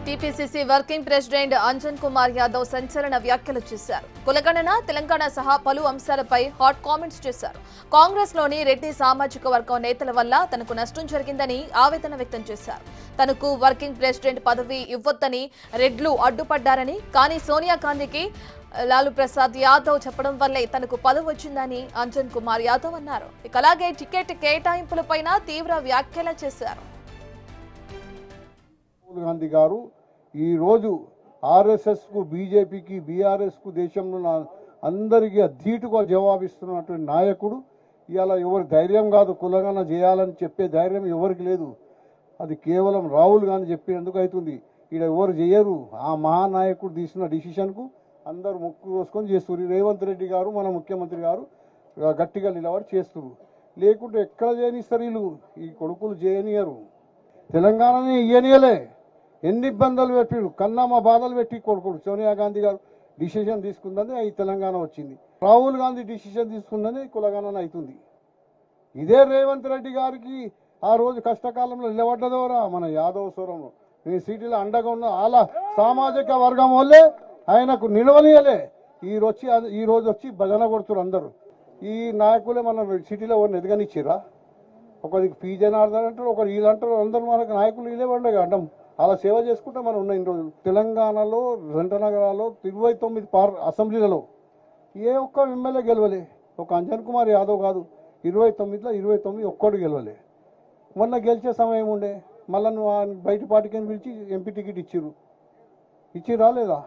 TPCC working president Anjan Kumar Yadav సంచలన వ్యాఖ్యలు చేశారు. కులగణన, తెలంగాణ సహా పలు అంశాలపై హాట్ కామెంట్స్ చేశారు. కాంగ్రెస్ లోని రెడ్డి సామాజిక వర్గం నేతల వల్ల తనకు నష్టం జరిగిందని ఆవేదన వ్యక్తం చేశారు. తనకు వర్కింగ్ ప్రెసిడెంట్ పదవి ఇవ్వొద్దని రెడ్లు అడ్డుపడ్డారని, కానీ సోనియా గాంధీకి లాలూ ప్రసాద్ యాదవ్ చెప్పడం వల్లే తనకు పదవి వచ్చిందని అంజన్ కుమార్ యాదవ్ అన్నారు. ఇక అలాగే టికెట్ కేటాయింపులపైన తీవ్ర వ్యాఖ్యలు చేశారు. రాహుల్ గాంధీ గారు ఈరోజు ఆర్ఎస్ఎస్కు, బీజేపీకి, బీఆర్ఎస్కు దేశంలో అందరికీ ధీటుగా జవాబిస్తున్నటువంటి నాయకుడు. ఇవాళ ఎవరి ధైర్యం కాదు, కులగణన చేయాలని చెప్పే ధైర్యం ఎవరికి లేదు. అది కేవలం రాహుల్ గాంధీ చెప్పినందుకు అవుతుంది. ఇక్కడ ఎవరు చేయరు. ఆ మహానాయకుడు తీసిన డిసిషన్కు అందరూ ముక్కు కోసుకొని చేస్తున్నారు. రేవంత్ రెడ్డి గారు, మన ముఖ్యమంత్రి గారు గట్టిగా నిలబడి చేస్తున్నారు. లేకుంటే ఎక్కడ చేయనిస్తారు వీళ్ళు? ఈ కొడుకులు చేయనియరు. తెలంగాణని ఇయ్యనియలే. ఎన్ని ఇబ్బందులు పెట్టిరు, కన్నమ్మ బాధలు పెట్టి కొడుకుడు సోనియా గాంధీ గారు డిసిషన్ తీసుకుందని ఈ తెలంగాణ వచ్చింది. రాహుల్ గాంధీ డిసిషన్ తీసుకుందని కులగణన అవుతుంది. ఇదే రేవంత్ రెడ్డి గారికి ఆ రోజు కష్టకాలంలో నిలబడ్డదోరా మన యాదవ్ స్వరంలో నేను సిటీలో అండగా ఉన్న వాళ్ళ సామాజిక వర్గం వల్లే ఆయనకు నిలవనియలే. ఈ రోజు వచ్చి భజన కొడుతున్నారు అందరూ. ఈ నాయకులే మన సిటీలో ఎవరిని ఎదగనిచ్చిరా? ఒకరికి పీ జనార్దన్ అంటారు, ఒకరు వీళ్ళు అంటారు. అందరూ మనకు నాయకులు వీళ్ళే పండుగ అడ్డం అలా సేవ చేసుకుంటే మనం ఉన్న ఇన్ని రోజులు. తెలంగాణలో 2 నగరాల్లో 29 అసెంబ్లీలలో ఏ ఒక్క ఎమ్మెల్యే గెలవలే. ఒక అంజన్ కుమార్ యాదవ్ కాదు, 29లో 29 ఒక్కడు గెలవలే. మొన్న గెలిచే సమయం ఉండే, మళ్ళీ నువ్వు బయట పార్టీకి పిలిచి ఎంపీ టికెట్ ఇచ్చిరా లేదా?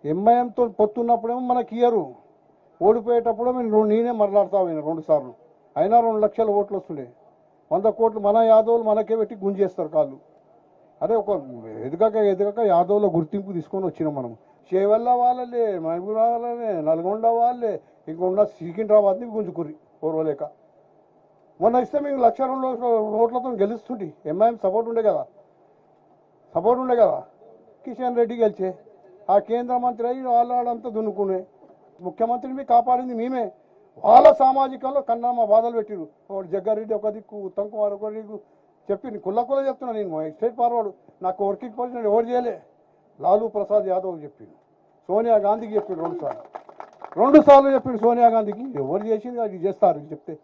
ఎంఐఎంతో పొత్తున్నప్పుడేమో మనకి ఇయ్యరు, ఓడిపోయేటప్పుడు నేనే మరలాడతావు 2 సార్లు. అయినా 2 లక్షల ఓట్లు వస్తుండే. 100 కోట్లు మన యాదవులు మనకే పెట్టి గుంజేస్తారు కాళ్ళు. అదే ఒక ఎదగక యాదవుల గుర్తింపు తీసుకొని వచ్చినాం మనం. చేవెళ్ళ వాళ్ళే, మహబూబ్ వాళ్ళే, నల్గొండ వాళ్ళే, ఇంకొండ సికింద్రాబాద్ని గుంజుకుర్రి ఓర్వలేక. మొన్న ఇస్తే మేము 1,02 ఓట్లతో గెలుస్తుంటే ఎంఐఎం సపోర్ట్ ఉండే కదా. కిషన్ రెడ్డి గెలిచే ఆ కేంద్ర మంత్రి అయ్యి వాళ్ళంతా దున్నుకునే. ముఖ్యమంత్రిని కాపాడింది మేమే. వాళ్ళ సామాజికంలో కన్నమ్మ బాధలు పెట్టిరు. ఒకటి జగ్గారెడ్డి ఒక దిక్కు, ఉత్తమ్ కుమార్ ఒక దిక్కు చెప్పి కుల్ల చెప్తున్నా. నేను స్టేట్ ఫార్వర్డ్ నాకు వర్కింగ్ పొజిషన్ ఎవరు చేయలే. లాలూ ప్రసాద్ యాదవ్ చెప్పిండు, సోనియా గాంధీకి చెప్పిండు 2 సార్లు చెప్పిండు సోనియా గాంధీకి. ఎవరు చేసింది అది చేస్తారు చెప్తే.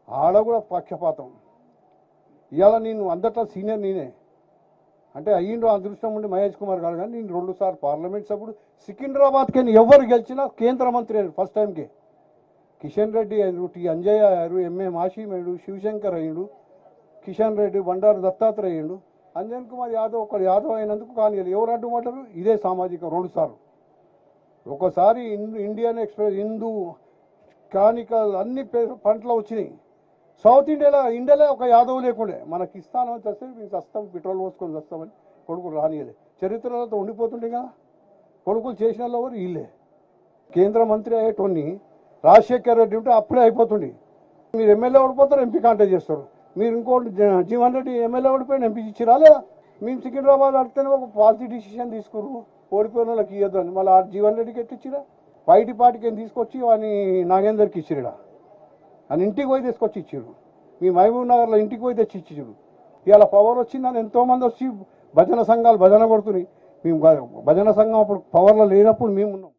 ఆడ కూడా పక్షపాతం. ఇవాళ నేను అందరిలో సీనియర్ నేనే అంటే అయ్యిండు అదృష్టం ఉండి మహేష్ కుమార్ గారు. కానీ నేను 2 సార్లు పార్లమెంట్ సభ్యుడు. సికింద్రాబాద్కి ఎవరు గెలిచినా కేంద్ర మంత్రి అయ్యారు ఫస్ట్ టైంకే. కిషన్ రెడ్డి అయ్యారు, టి అంజయ్య అయ్యారు, ఎంఏ మాషీం అయ్యాడు, శివశంకర్ అయ్యాడు, కిషన్ రెడ్డి, బండారు దత్తాత్రేయ అయ్యాడు. అంజన్ కుమార్ యాదవ్ ఒకరు యాదవ్ అయినందుకు కానీ ఎవరు అడ్డుపడ్డారు? ఇదే సామాజిక 2 సార్లు. ఒకసారి ఇండియన్ ఎక్స్ప్రెస్, హిందూ, కానికల్ అన్ని పంటలు వచ్చినాయి. సౌత్ ఇండియాలో ఒక యాదవ్ లేకుండే. మనకి ఇస్తానని వస్తే మేము వస్తాం, పెట్రోల్ పోసుకొని వస్తామని కొడుకులు రానియలే. చరిత్రలతో ఉండిపోతుండే కదా. కొడుకులు చేసిన ఎవరు? వీళ్ళే. కేంద్ర మంత్రి అయ్యేటోని రాజశేఖర్ రెడ్డి ఉంటే అప్పుడే అయిపోతుండే. మీరు ఎమ్మెల్యే ఓడిపోతారు, ఎంపీ కాంటాక్ట్ చేస్తారు. మీరు ఇంకోటి జీవన్ రెడ్డి ఎమ్మెల్యే ఓడిపోయిన ఎంపీ ఇచ్చిరా లేదా? మేము సికింద్రాబాద్ అడితేనే ఒక పాలసీ డిసిషన్ తీసుకురు, ఓడిపోయిన వాళ్ళకి ఇవ్వద్దు అని. మళ్ళీ జీవన్ రెడ్డికి ఎట్టిచ్చిరా? బయటి పార్టీకి తీసుకొచ్చి వాడిని నాగేందర్కి ఇచ్చిరా. అని ఇంటికి పోయి తీసుకొచ్చి ఇచ్చారు. మీ మహబూబ్ నగర్లో ఇంటికి పోయి తెచ్చి ఇచ్చారు. ఇవాళ పవర్ వచ్చిందని ఎంతోమంది వచ్చి భజన సంఘాలు భజన కొడుతున్నాయి. మేము భజన సంఘం అప్పుడు పవర్లో లేనప్పుడు మేము ఉన్నాం.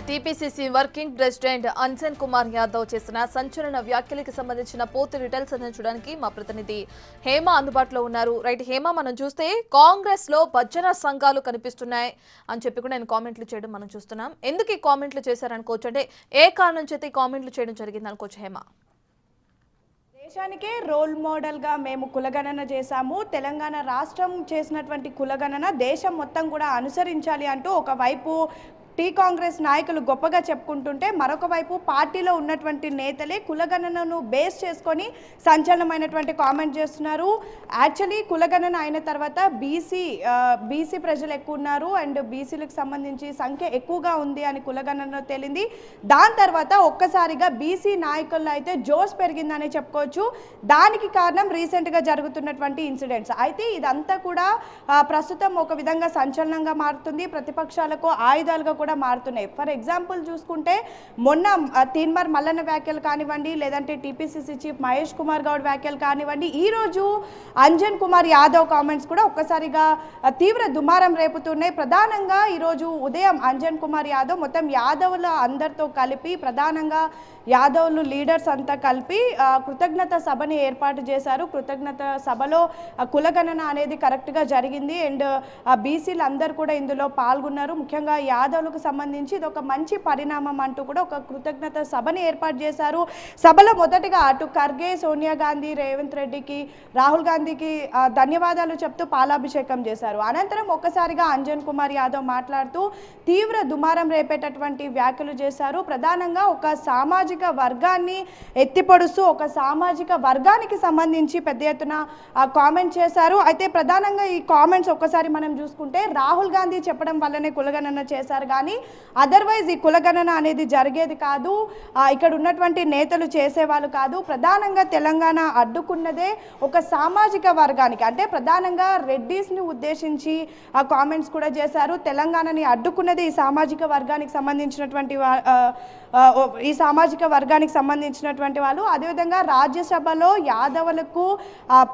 TPCC working president Anjan Kumar Yadav చేసిన సంచలన వ్యాఖ్యలకు సంబంధించిన పూర్తి డీటెయిల్స్ అందించడానికి మా ప్రతినిధి హేమ అందుబాటులో ఉన్నారు. రైట్ హేమ, మనం చూస్తే కాంగ్రెస్ లో భజన సంఘాలు కనిపిస్తున్నాయి అని చెప్పి కూడా నేను కామెంట్లు చేయడం మనం చూస్తున్నాం. ఎందుకు ఈ కామెంట్లు చేశారనుకోవచ్చు? అంటే ఏ కారణం చేత ఈ కామెంట్లు చేయడం జరిగింది అనుకోవచ్చు హేమ? దేశానికే రోల్ మోడల్గా మేము కులగణన చేశాము. తెలంగాణ రాష్ట్రం చేసినటువంటి కులగణన దేశం మొత్తం కూడా అనుసరించాలి అంటూ ఒకవైపు కాంగ్రెస్ నాయకులు గొప్పగా చెప్పుకుంటుంటే, మరొక వైపు పార్టీలో ఉన్నటువంటి నేతలే కులగణనను బేస్ చేసుకొని సంచలనమైనటువంటి కామెంట్ చేస్తున్నారు. యాక్చువల్లీ కులగణన అయిన తర్వాత బీసీ ప్రజలు ఎక్కువ ఉన్నారు అండ్ బీసీలకు సంబంధించి సంఖ్య ఎక్కువగా ఉంది అని కులగణనలో తేలింది. దాని తర్వాత ఒక్కసారిగా బీసీ నాయకుల్లో అయితే జోష్ పెరిగిందనే చెప్పుకోవచ్చు. దానికి కారణం రీసెంట్గా జరుగుతున్నటువంటి ఇన్సిడెంట్స్. అయితే ఇదంతా కూడా ప్రస్తుతం ఒక విధంగా సంచలనంగా మారుతుంది. ప్రతిపక్షాలకు ఆయుధాలుగా కూడా మారుతున్నాయి. ఫర్ ఎగ్జాంపుల్ చూసుకుంటే మొన్న తీన్మార్ మల్లన్న వ్యాఖ్యలు కానివ్వండి, లేదంటే టీపీసీసీ చీఫ్ మహేష్ కుమార్ గౌడ్ వ్యాఖ్యలు కానివ్వండి, ఈరోజు అంజన్ కుమార్ యాదవ్ కామెంట్స్ కూడా ఒక్కసారిగా తీవ్ర దుమారం రేపుతున్నాయి. ప్రధానంగా ఈరోజు ఉదయం అంజన్ కుమార్ యాదవ్ మొత్తం యాదవుల అందరితో కలిపి, ప్రధానంగా యాదవులు లీడర్స్ అంతా కలిపి కృతజ్ఞత సభని ఏర్పాటు చేశారు. కృతజ్ఞత సభలో కులగణన అనేది కరెక్ట్గా జరిగింది అండ్ బీసీలు అందరూ కూడా ఇందులో పాల్గొన్నారు. ముఖ్యంగా యాదవులకు సంబంధించి ఇది ఒక మంచి పరిణామం అంటూ కూడా ఒక కృతజ్ఞత సభని ఏర్పాటు చేశారు. సభలో మొదటగా అటు ఖర్గే, సోనియా గాంధీ, రేవంత్ రెడ్డికి, రాహుల్ గాంధీకి ధన్యవాదాలు చెప్తూ పాలాభిషేకం చేశారు. అనంతరం ఒక్కసారిగా అంజన్ కుమార్ యాదవ్ మాట్లాడుతూ తీవ్ర దుమారం రేపేటటువంటి వ్యాఖ్యలు చేశారు. ప్రధానంగా ఒక సామాజిక వర్గాన్ని ఎత్తిపొడుస్తూ ఒక సామాజిక వర్గానికి సంబంధించి పెద్ద ఎత్తున కామెంట్ చేశారు. అయితే ప్రధానంగా ఈ కామెంట్స్ ఒక్కసారి మనం చూసుకుంటే రాహుల్ గాంధీ చెప్పడం వల్లనే కులగణన చేశారు, కానీ అదర్వైజ్ ఈ కులగణన అనేది జరిగేది కాదు, ఇక్కడ ఉన్నటువంటి నేతలు చేసేవాళ్ళు కాదు. ప్రధానంగా తెలంగాణ అడ్డుకున్నదే ఒక సామాజిక వర్గానికి, అంటే ప్రధానంగా రెడ్డిస్ని ఉద్దేశించి ఆ కామెంట్స్ కూడా చేశారు. తెలంగాణని అడ్డుకున్నది ఈ సామాజిక వర్గానికి సంబంధించినటువంటి వాళ్ళు. అదేవిధంగా రాజ్యసభలో యాదవులకు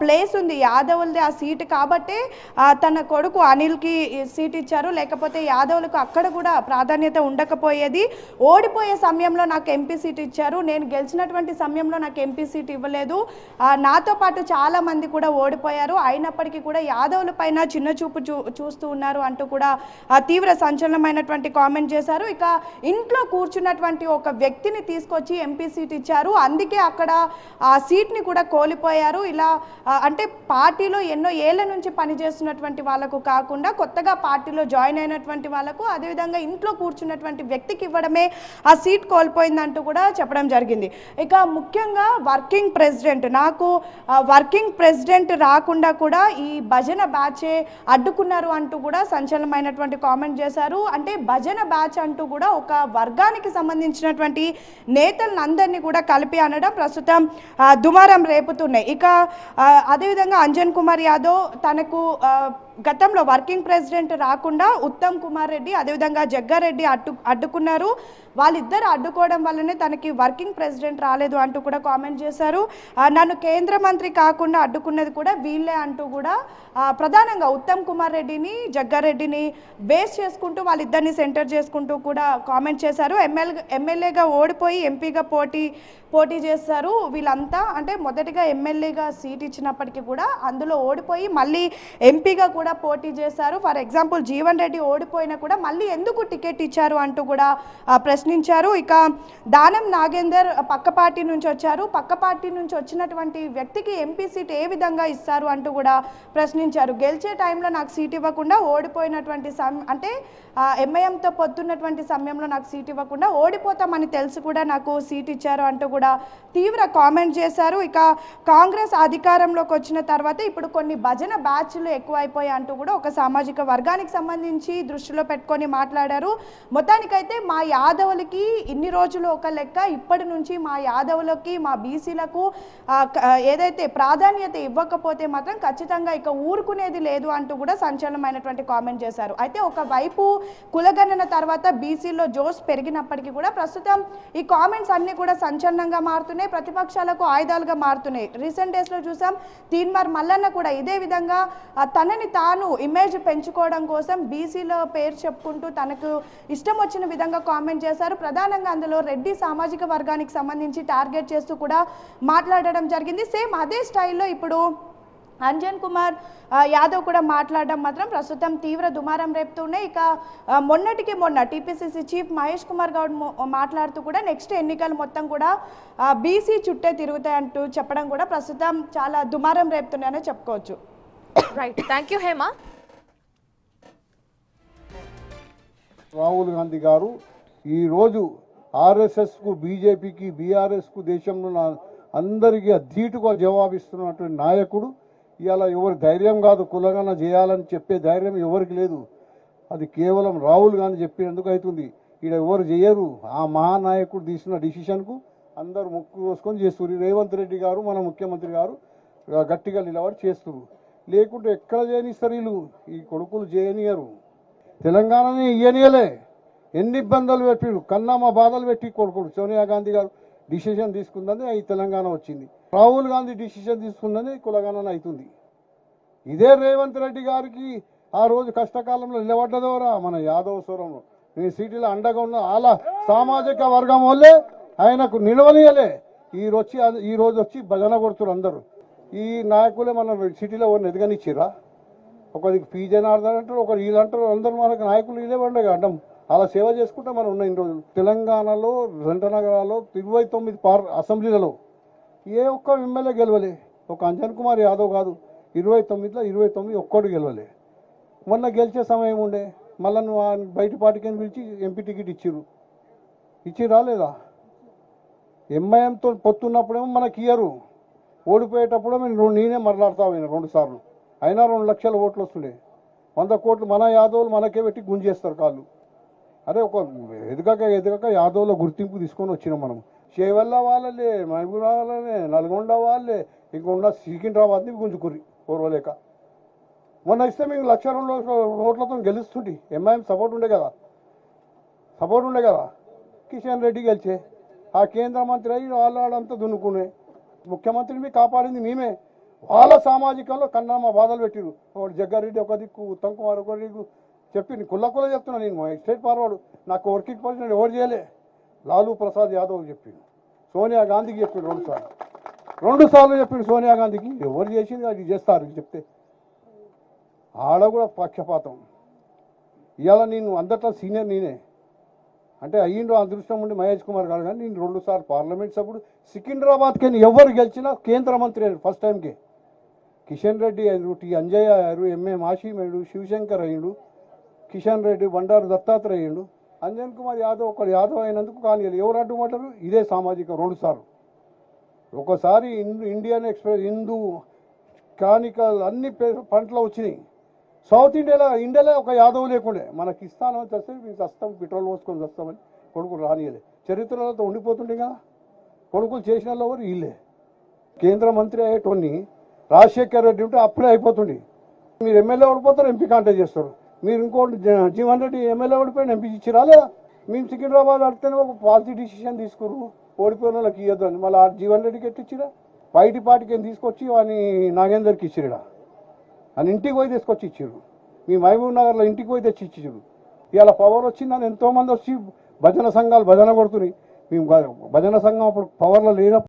ప్లేస్ ఉంది, యాదవులది ఆ సీటు కాబట్టి తన కొడుకు అనిల్కి సీట్ ఇచ్చారు, లేకపోతే యాదవులకు అక్కడ కూడా ప్రాధాన్యత ఉండకపోయేది. ఓడిపోయే సమయంలో నాకు ఎంపీ సీట్ ఇచ్చారు, నేను గెలిచినటువంటి సమయంలో నాకు ఎంపీ సీట్ ఇవ్వలేదు, నాతో పాటు చాలా మంది కూడా ఓడిపోయారు, అయినప్పటికీ కూడా యాదవుల పైన చిన్న చూపు చూస్తూ ఉన్నారు అంటూ కూడా తీవ్ర సంచలనమైనటువంటి కామెంట్ చేశారు. ఇక ఇంట్లో కూర్చున్నటువంటి ఒక వ్యక్తిని తీసుకొచ్చి ఎంపీ సీట్ ఇచ్చారు, అందుకే అక్కడ ఆ సీట్ని కూడా కోల్పోయారు. ఇలా అంటే పార్టీలో ఎన్నో ఏళ్ల నుంచి పనిచేస్తున్నటువంటి వాళ్ళకు కాకుండా కొత్తగా పార్టీలో జాయిన్ అయినటువంటి వాళ్ళకు, అదేవిధంగా ఇంట్లో కూర్చున్నటువంటి వ్యక్తికి ఇవ్వడమే ఆ సీట్ కోల్పోయిందంటూ కూడా చెప్పడం జరిగింది. ఇక ముఖ్యంగా వర్కింగ్ ప్రెసిడెంట్, నాకు వర్కింగ్ ప్రెసిడెంట్ రాకుండా కూడా ఈ భజన బ్యాచే అడ్డుకున్నారు అంటూ కూడా సంచలనమైనటువంటి కామెంట్ చేశారు. అంటే భజన బ్యాచ్ అంటూ కూడా ఒక వర్గానికి సంబంధించినటువంటి నేతలను అందరినీ కూడా కలిపి అనడం ప్రస్తుతం దుమారం రేపుతున్నాయి. ఇక అదేవిధంగా అంజన్ కుమార్ యాదవ్ తనకు గతంలో వర్కింగ్ ప్రెసిడెంట్ రాకుండా ఉత్తమ్ కుమార్ రెడ్డి, అదేవిధంగా జగ్గారెడ్డి అడ్డుకున్నారు, వాళ్ళిద్దరు అడ్డుకోవడం వల్లనే తనకి వర్కింగ్ ప్రెసిడెంట్ రాలేదు అంటూ కూడా కామెంట్ చేశారు. నన్ను కేంద్ర మంత్రి కాకుండా అడ్డుకున్నది కూడా వీళ్ళే అంటూ కూడా ప్రధానంగా ఉత్తమ్ కుమార్ రెడ్డిని, జగ్గారెడ్డిని బేస్ చేసుకుంటూ వాళ్ళిద్దరిని సెంటర్ చేసుకుంటూ కూడా కామెంట్ చేశారు. ఎమ్మెల్యేగా ఓడిపోయి ఎంపీగా పోటీ చేస్తారు వీళ్ళంతా. అంటే మొదటిగా ఎమ్మెల్యేగా సీట్ ఇచ్చినప్పటికీ కూడా అందులో ఓడిపోయి మళ్ళీ ఎంపీగా కూడా పోటీ చేశారు. ఫర్ ఎగ్జాంపుల్ జీవన్ రెడ్డి ఓడిపోయినా కూడా మళ్ళీ ఎందుకు టికెట్ ఇచ్చారు అంటూ కూడా ప్రశ్నించారు. ఇక దానం నాగేందర్ పక్క పార్టీ నుంచి వచ్చారు, పక్క పార్టీ నుంచి వచ్చినటువంటి వ్యక్తికి ఎంపీ సీట్ ఏ విధంగా ఇస్తారు అంటూ కూడా ప్రశ్నించారు. గెలిచే టైంలో నాకు సీట్ ఇవ్వకుండా ఓడిపోయినటువంటి అంటే ఎంఐఎంతో పొత్తున్నటువంటి సమయంలో నాకు సీట్ ఇవ్వకుండా ఓడిపోతామని తెలిసి కూడా నాకు సీట్ ఇచ్చారు అంటూ కూడా తీవ్ర కామెంట్ చేశారు. ఇక కాంగ్రెస్ అధికారంలోకి వచ్చిన తర్వాత ఇప్పుడు కొన్ని భజన బ్యాచ్లు ఎక్కువైపోయాయి అంటూ కూడా ఒక సామాజిక వర్గానికి సంబంధించి దృష్టిలో పెట్టుకొని మాట్లాడారు. మొత్తానికైతే మా యాదవులకి ఇన్ని రోజులు ఒక లెక్క, ఇప్పటి నుంచి మా యాదవులకి, మా బీసీలకు ఏదైతే ప్రాధాన్యత ఇవ్వకపోతే మాత్రం ఖచ్చితంగా ఇక ఊరుకునేది లేదు అంటూ కూడా సంచలనమైనటువంటి కామెంట్ చేశారు. అయితే ఒకవైపు కులగణన తర్వాత బీసీలో జోష్ పెరిగినప్పటికీ కూడా ప్రస్తుతం ఈ కామెంట్స్ అన్ని కూడా సంచలనంగా మారుతున్నాయి, ప్రతిపక్షాలకు ఆయుధాలుగా మారుతున్నాయి. రీసెంట్ డేస్లో చూసాం తీన్మార్ మల్లన్న కూడా ఇదే విధంగా తనని తాను ఇమేజ్ పెంచుకోవడం కోసం బీసీలో పేరు చెప్పుకుంటూ తనకు ఇష్టం వచ్చిన విధంగా కామెంట్ చేశారు. ప్రధానంగా అందులో రెడ్డి సామాజిక వర్గానికి సంబంధించి టార్గెట్ చేస్తూ కూడా మాట్లాడడం జరిగింది. సేమ్ అదే స్టైల్లో ఇప్పుడు అంజన్ కుమార్ యాదవ్ కూడా మాట్లాడడం మాత్రం ప్రస్తుతం తీవ్ర దుమారం రేపుతున్నాయి. ఇక మొన్నటికి మొన్న టీపీసీసీ చీఫ్ మహేష్ కుమార్ గౌడ్ మాట్లాడుతూ కూడా నెక్స్ట్ ఎన్నికలు మొత్తం కూడా బీసీ చుట్టే తిరుగుతాయంటూ చెప్పడం కూడా ప్రస్తుతం చాలా దుమారం రేపుతున్నాయని చెప్పుకోవచ్చు. Right, thank you Hema. Rahul Gandhi గారు ఈరోజు ఆర్ఎస్ఎస్కు, బీజేపీకి, బీఆర్ఎస్కు దేశంలో అందరికీ ధీటుగా జవాబిస్తున్నటువంటి నాయకుడు ఇవాళ ఎవరి ధైర్యం కాదు, కులగణన చేయాలని చెప్పే ధైర్యం ఎవరికి లేదు. అది కేవలం రాహుల్ గాంధీ చెప్పినందుకు అవుతుంది. ఇక్కడ ఎవరు చేయరు. ఆ మహానాయకుడు తీసిన డిసిషన్కు అందరూ ముక్కు కోసుకొని చేస్తున్నారు. రేవంత్ రెడ్డి గారు మన ముఖ్యమంత్రి గారు గట్టిగా నిలబడి చేస్తున్నారు. లేకుంటే ఎక్కడ చేయనిస్తారు వీళ్ళు, ఈ కొడుకులు చేయనియరు. తెలంగాణని ఇయ్యనియలే, ఎన్ని ఇబ్బందులు పెట్టిరు, కన్నా మా బాధలు పెట్టి కొడుకుడు సోనియా గాంధీ గారు డిసిషన్ తీసుకుందని ఈ తెలంగాణ వచ్చింది. రాహుల్ గాంధీ డిసిషన్ తీసుకుందని కులగణన అవుతుంది. ఇదే రేవంత్ రెడ్డి గారికి ఆ రోజు కష్టకాలంలో నిలబడ్డదోరా మన యాదవ స్వరంలో ఈ సిటీలో అండగా ఉన్న వాళ్ళ సామాజిక వర్గం వల్లే ఆయనకు నిలవనీయలే. ఈ రోజు వచ్చి భజన కొడుతున్నారు అందరూ. ఈ నాయకులే మన సిటీలో ఎవరిని ఎదగనిచ్చిరా? ఒకరికి పీ జనార్దన్ అంటారు, ఒకరు వీళ్ళు అంటారు, అందరూ మనకు నాయకులు వీళ్ళే పండుగ అడ్డం. అలా సేవ చేసుకుంటే మనం ఉన్న ఇన్ని రోజులు తెలంగాణలో జంట నగరాల్లో 29 అసెంబ్లీలలో ఏ ఒక్క ఎమ్మెల్యే గెలవలే. ఒక అంజన్ కుమార్ యాదవ్ కాదు, 29లో 29 ఒక్కడు గెలవలే. మొన్న గెలిచే సమయం ఉండే, మళ్ళీ నువ్వు బయట పార్టీకి పిలిచి ఎంపీ టికెట్ ఇచ్చిరా లేదా? ఎంఐఎంతో పొత్తున్నప్పుడేమో మనకి ఇయ్యరు, ఓడిపోయేటప్పుడు నేనే మరలాడతావు 2 సార్లు అయినా 2 లక్షల ఓట్లు వస్తుండే. 100 కోట్లు మన యాదవులు మనకే పెట్టి గుంజేస్తారు కాళ్ళు. అరే ఒక ఎదగక యాదవుల గుర్తింపు తీసుకొని వచ్చినాం మనం. చేవల్ల వాళ్ళే, మహబూబ్ వాళ్ళనే, నల్గొండ వాళ్ళే, ఇంకొండ సికింద్రాబాద్ని గుంజుకుర్రి ఓర్వలేక. మొన్న ఇస్తే మేము 1,02 ఓట్లతో గెలుస్తుంటే ఎంఐఎం సపోర్ట్ ఉండే కదా. కిషన్ రెడ్డి గెలిచే ఆ కేంద్ర మంత్రి అయ్యి వాళ్ళంతా దున్నుకునే. ముఖ్యమంత్రిని కాపాడింది మేమే. వాళ్ళ సామాజికంలో కన్నా మా బాధలు పెట్టిరు. ఒకటి జగ్గారెడ్డి ఒక దిక్కు, ఉత్తమ్ కుమార్ ఒక దిక్కు చెప్పి కుల్ల చెప్తున్నా నేను. స్టేట్ ఫార్వర్డ్ నాకు వర్కింగ్ ప్రెసిడెంట్ ఎవరు చేయలే. లాలూ ప్రసాద్ యాదవ్ చెప్పిండు, సోనియా గాంధీకి చెప్పిండు 2 సార్లు చెప్పిండు సోనియా గాంధీకి. ఎవరు చేసింది అది చేస్తారు చెప్తే. ఆడ కూడా పక్షపాతం. ఇవాళ నేను అందట్లో సీనియర్ నేనే అంటే అయ్యిండ్రు అదృష్టం ఉండి మహేష్ కుమార్ గారు, కానీ నేను 2 సార్లు పార్లమెంట్ సభ్యుడు. సికింద్రాబాద్కి ఎవరు గెలిచినా కేంద్ర మంత్రి అయ్యారు ఫస్ట్ టైంకి. కిషన్ రెడ్డి అయ్యారు, టి అంజయ్య అయ్యారు, ఎంఏ మాషీం అయ్యాడు, శివశంకర్ అయ్యాడు, కిషన్ రెడ్డి, బండారు దత్తాత్రేయ అయ్యాడు. అంజన్ కుమార్ యాదవ్ ఒకడు యాదవ్ అయినందుకు కానీ ఎవరు అడ్డుపడ్డారు? ఇదే సామాజిక 2 సార్లు. ఒకసారి ఇండియన్ ఎక్స్ప్రెస్, హిందూ, కానికల్ అన్ని పంటలు వచ్చినాయి. సౌత్ ఇండియాలో ఒక యాదవ్ లేకుండే. మనకి ఇస్తానని వస్తే మీకు వస్తాం, పెట్రోల్ పోసుకొని వస్తామని కొడుకులు రానియలే. చరిత్రలతో ఉండిపోతుండే కదా. కొడుకులు చేసిన వాళ్ళు ఎవరు? వీళ్ళే. కేంద్ర మంత్రి అయ్యేటోని రాజశేఖర్ రెడ్డి ఉంటే అప్పుడే అయిపోతుండే. మీరు ఎమ్మెల్యే ఓడిపోతారు, ఎంపీ కాంటాక్ట్ చేస్తారు. మీరు ఇంకోటి జీవన్ రెడ్డి ఎమ్మెల్యే ఓడిపోయిన ఎంపీ ఇచ్చిరా లేదా? మేము సికింద్రాబాద్ అడితేనే ఒక పాలసీ డిసిషన్ తీసుకురు, ఓడిపోయిన వాళ్ళకి ఇవ్వద్దు అని. మళ్ళీ జీవన్ రెడ్డికి ఎట్టిచ్చిరా? బయటి పార్టీకి తీసుకొచ్చి వాడిని నాగేందర్కి ఇచ్చిరా. అని ఇంటికి పోయి తీసుకొచ్చి ఇచ్చారు. మీ మహబూబ్ నగర్లో ఇంటికి పోయి తెచ్చి ఇచ్చారు. ఇవాళ పవర్ వచ్చిందని ఎంతోమంది వచ్చి భజన సంఘాలు భజన కొడుతున్నాయి. మేము భజన సంఘం అప్పుడు పవర్లో లేనప్పుడు